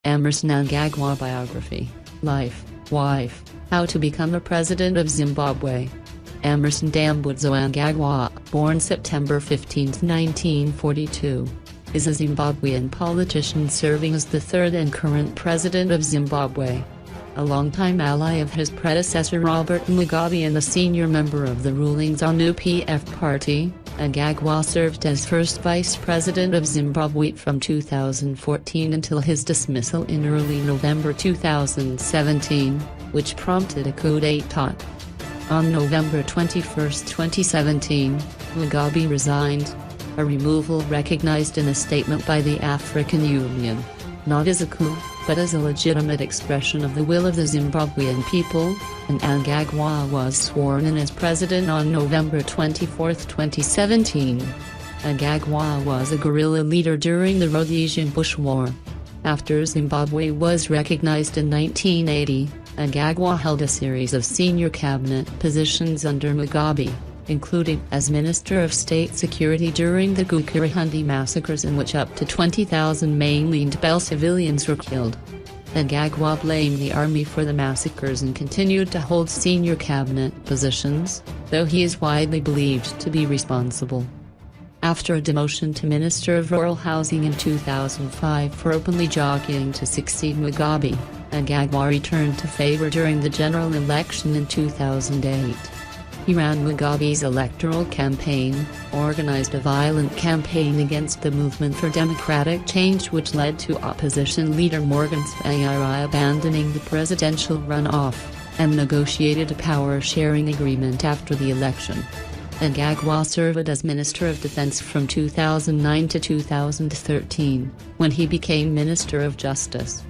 Emmerson Mnangagwa Biography, Life, Wife, How to Become a President of Zimbabwe. Emmerson Dambudzo Mnangagwa, born September 15, 1942, is a Zimbabwean politician serving as the third and current President of Zimbabwe. A longtime ally of his predecessor Robert Mugabe and a senior member of the ruling ZANU-PF party, Mnangagwa served as first Vice President of Zimbabwe from 2014 until his dismissal in early November 2017, which prompted a coup d'état. On November 21, 2017, Mugabe resigned, a removal recognized in a statement by the African Union, not as a coup, but as a legitimate expression of the will of the Zimbabwean people, and Mnangagwa was sworn in as president on November 24, 2017. Mnangagwa was a guerrilla leader during the Rhodesian Bush War. After Zimbabwe was recognized in 1980, Mnangagwa held a series of senior cabinet positions under Mugabe, including as Minister of State Security during the Gukurahundi massacres, in which up to 20,000 mainly Ndebele civilians were killed. Mnangagwa blamed the army for the massacres and continued to hold senior cabinet positions, though he is widely believed to be responsible. After a demotion to Minister of Rural Housing in 2005 for openly jockeying to succeed Mugabe, Mnangagwa returned to favor during the general election in 2008. He ran Mugabe's electoral campaign, organized a violent campaign against the Movement for Democratic Change, which led to opposition leader Morgan Tsvangirai abandoning the presidential runoff, and negotiated a power-sharing agreement after the election. Mnangagwa served as Minister of Defense from 2009 to 2013, when he became Minister of Justice.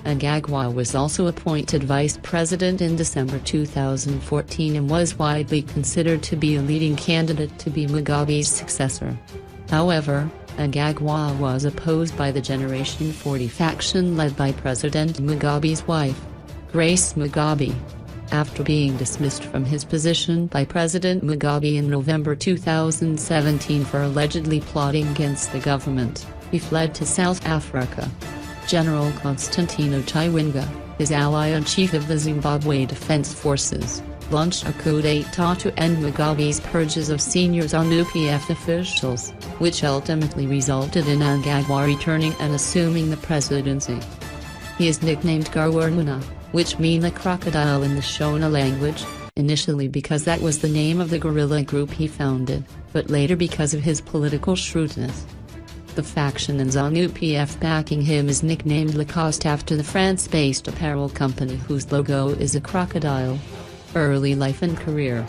Mnangagwa was also appointed Vice President in December 2014 and was widely considered to be a leading candidate to be Mugabe's successor. However, Mnangagwa was opposed by the Generation 40 faction led by President Mugabe's wife, Grace Mugabe. After being dismissed from his position by President Mugabe in November 2017 for allegedly plotting against the government, he fled to South Africa. General Constantino Chiwenga, his ally and chief of the Zimbabwe Defense Forces, launched a coup d'état to end Mugabe's purges of senior ZANU-PF officials, which ultimately resulted in Mnangagwa returning and assuming the presidency. He is nicknamed Garwarmuna, which means a crocodile in the Shona language, initially because that was the name of the guerrilla group he founded, but later because of his political shrewdness. The faction and ZANU-PF backing him is nicknamed Lacoste after the France-based apparel company whose logo is a crocodile. Early life and career.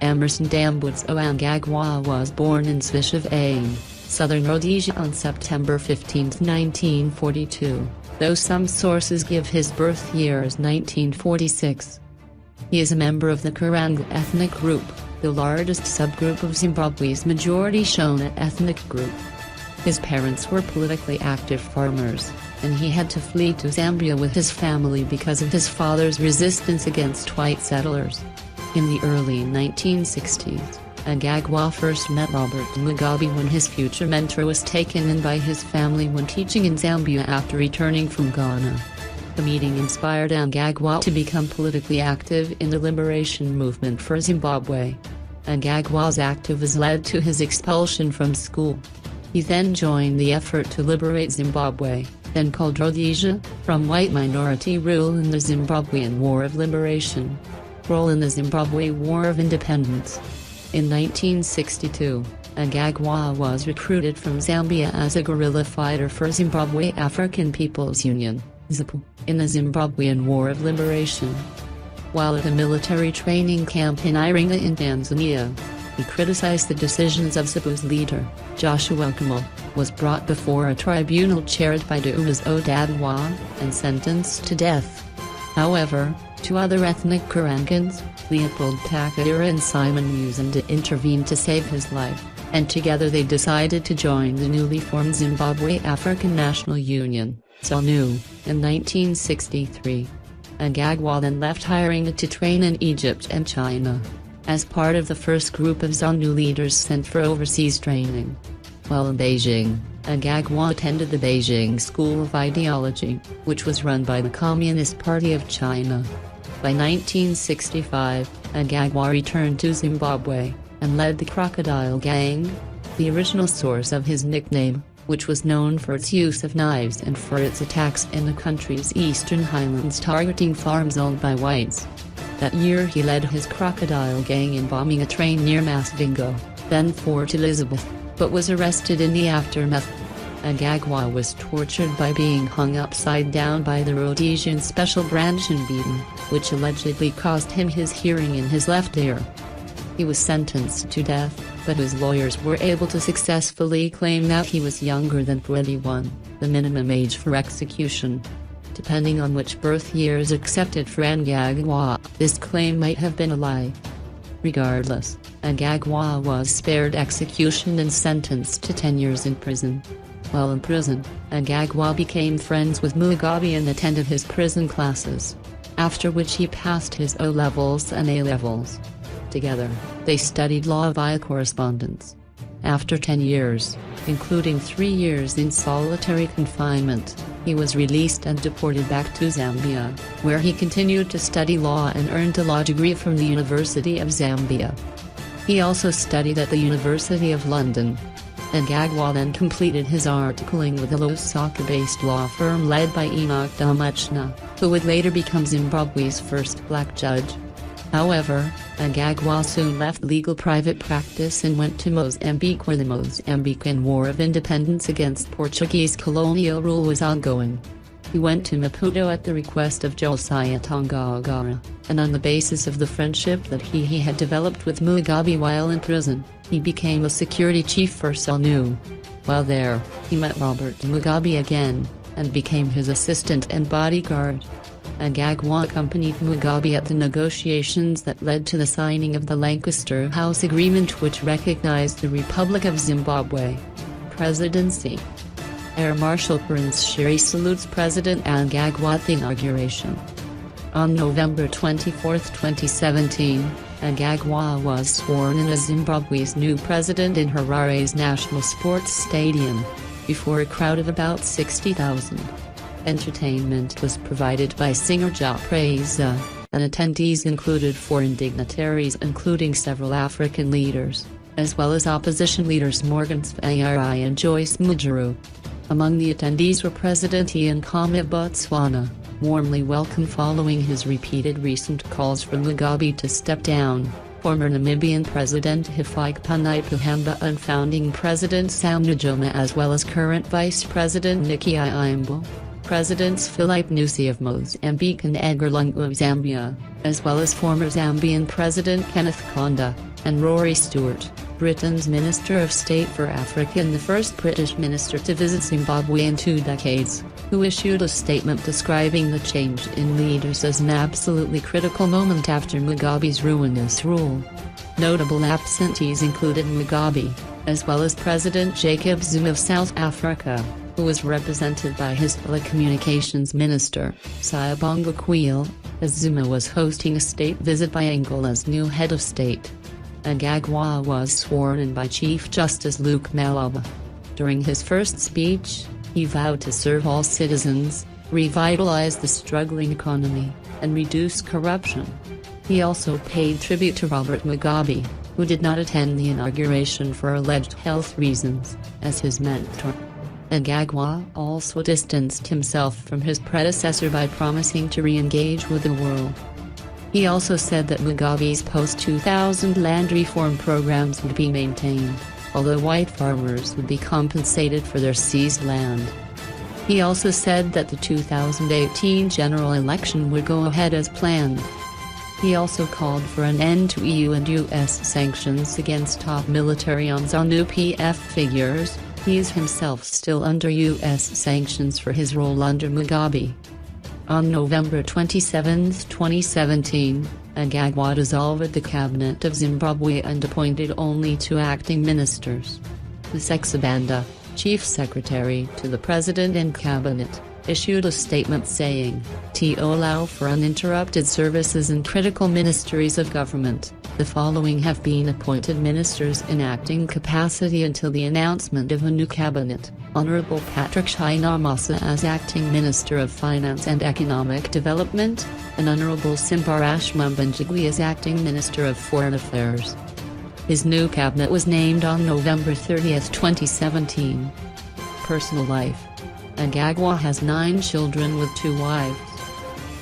Emmerson Dambudzo Mnangagwa was born in Zvishavane, southern Rhodesia on September 15, 1942, though some sources give his birth year as 1946. He is a member of the Karanga ethnic group, the largest subgroup of Zimbabwe's majority Shona ethnic group. His parents were politically active farmers, and he had to flee to Zambia with his family because of his father's resistance against white settlers. In the early 1960s, Mnangagwa first met Robert Mugabe when his future mentor was taken in by his family when teaching in Zambia after returning from Ghana. The meeting inspired Mnangagwa to become politically active in the liberation movement for Zimbabwe. Mnangagwa's activism led to his expulsion from school. He then joined the effort to liberate Zimbabwe, then called Rhodesia, from white minority rule in the Zimbabwean War of Liberation. Role in the Zimbabwe War of Independence. In 1962, Mnangagwa was recruited from Zambia as a guerrilla fighter for Zimbabwe African People's Union, ZAPU, in the Zimbabwean War of Liberation. While at a military training camp in Iringa in Tanzania, he criticized the decisions of ZAPU's leader, Joshua Kamal, was brought before a tribunal chaired by Dumas Odadwa, and sentenced to death. However, two other ethnic Karangans, Leopold Takahira and Simon Musonda, intervened to save his life, and together they decided to join the newly formed Zimbabwe African National Union, ZANU, in 1963. Mnangagwa then left Iringa to train in Egypt and China, as part of the first group of ZANU leaders sent for overseas training. While in Beijing, Mnangagwa attended the Beijing School of Ideology, which was run by the Communist Party of China. By 1965, Mnangagwa returned to Zimbabwe, and led the Crocodile Gang, the original source of his nickname, which was known for its use of knives and for its attacks in the country's eastern highlands targeting farms owned by whites. That year he led his Crocodile Gang in bombing a train near Masvingo, then Fort Elizabeth, but was arrested in the aftermath. Mnangagwa was tortured by being hung upside down by the Rhodesian Special Branch and beaten, which allegedly cost him his hearing in his left ear. He was sentenced to death, but his lawyers were able to successfully claim that he was younger than 21, the minimum age for execution. Depending on which birth years accepted for Mnangagwa, this claim might have been a lie. Regardless, Mnangagwa was spared execution and sentenced to 10 years in prison. While in prison, Mnangagwa became friends with Mugabe and attended his prison classes, after which he passed his O-levels and A-levels. Together, they studied law via correspondence. After 10 years, including 3 years in solitary confinement, he was released and deported back to Zambia, where he continued to study law and earned a law degree from the University of Zambia. He also studied at the University of London. Mnangagwa then completed his articling with a Lusaka-based law firm led by Enoch Damachna, who would later become Zimbabwe's first black judge. However, Mnangagwa soon left legal private practice and went to Mozambique, where the Mozambican War of Independence against Portuguese colonial rule was ongoing. He went to Maputo at the request of Josiah Tongagara, and on the basis of the friendship that he had developed with Mugabe while in prison, he became a security chief for ZANU. While there, he met Robert Mugabe again, and became his assistant and bodyguard. Mnangagwa accompanied Mugabe at the negotiations that led to the signing of the Lancaster House Agreement, which recognized the Republic of Zimbabwe. Presidency. Air Marshal Prince Shiri salutes President Mnangagwa at the inauguration. On November 24, 2017, Mnangagwa was sworn in as Zimbabwe's new president in Harare's National Sports Stadium, before a crowd of about 60,000. Entertainment was provided by singer Ja Preza, and attendees included foreign dignitaries including several African leaders, as well as opposition leaders Morgan Tsvangirai and Joyce Mujuru. Among the attendees were President Ian Khama of Botswana, warmly welcomed following his repeated recent calls for Mugabe to step down, former Namibian President Hifikepunye Pohamba and founding President Sam Nujoma, as well as current Vice President Nikki Ayimbo, Presidents Philip Nyusi of Mozambique and Edgar Lungu of Zambia, as well as former Zambian President Kenneth Kaunda, and Rory Stewart, Britain's Minister of State for Africa and the first British minister to visit Zimbabwe in 2 decades, who issued a statement describing the change in leaders as an absolutely critical moment after Mugabe's ruinous rule. Notable absentees included Mugabe, as well as President Jacob Zuma of South Africa, who was represented by his telecommunications minister, Sayabonga Kweel, as Zuma was hosting a state visit by Angola's new head of state. Mnangagwa was sworn in by Chief Justice Luke Malaba. During his first speech, he vowed to serve all citizens, revitalize the struggling economy, and reduce corruption. He also paid tribute to Robert Mugabe, who did not attend the inauguration for alleged health reasons, as his mentor. Mnangagwa also distanced himself from his predecessor by promising to re-engage with the world. He also said that Mugabe's post-2000 land reform programs would be maintained, although white farmers would be compensated for their seized land. He also said that the 2018 general election would go ahead as planned. He also called for an end to EU and US sanctions against top military on ZANU PF figures. He is himself still under US sanctions for his role under Mugabe. On November 27, 2017, Mnangagwa dissolved the cabinet of Zimbabwe and appointed only 2 acting ministers. Lusaka Banda, chief secretary to the president and cabinet, issued a statement saying, "To allow for uninterrupted services in critical ministries of government, the following have been appointed ministers in acting capacity until the announcement of a new cabinet: Honorable Patrick Shinamasa as Acting Minister of Finance and Economic Development, and Honorable Simbarash Mnangagwa as Acting Minister of Foreign Affairs." His new cabinet was named on November 30, 2017. Personal life. Mnangagwa has 9 children with 2 wives.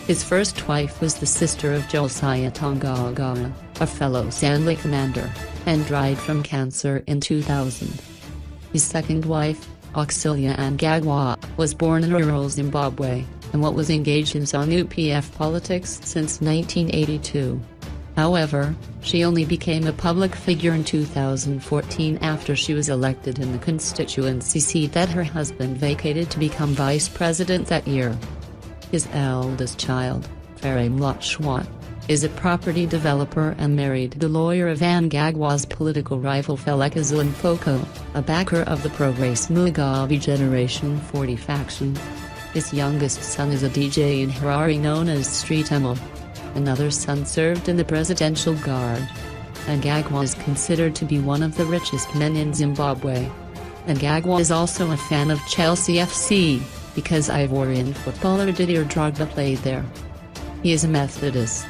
His first wife was the sister of Josiah Mnangagwa, a fellow ZANU commander, and died from cancer in 2000. His second wife, Auxilia Mnangagwa, was born in rural Zimbabwe, and was engaged in ZANU-PF politics since 1982. However, she only became a public figure in 2014 after she was elected in the constituency seat that her husband vacated to become vice president that year. His eldest child, Mnangagwa, is a property developer and married the lawyer of Mnangagwa's political rival Feleka Mfoko, a backer of the pro-race Mugabe Generation 40 faction. His youngest son is a DJ in Harare known as Street Emma. Another son served in the Presidential Guard. Mnangagwa is considered to be one of the richest men in Zimbabwe. Mnangagwa is also a fan of Chelsea FC, because Ivorian footballer Didier Drogba played there. He is a Methodist.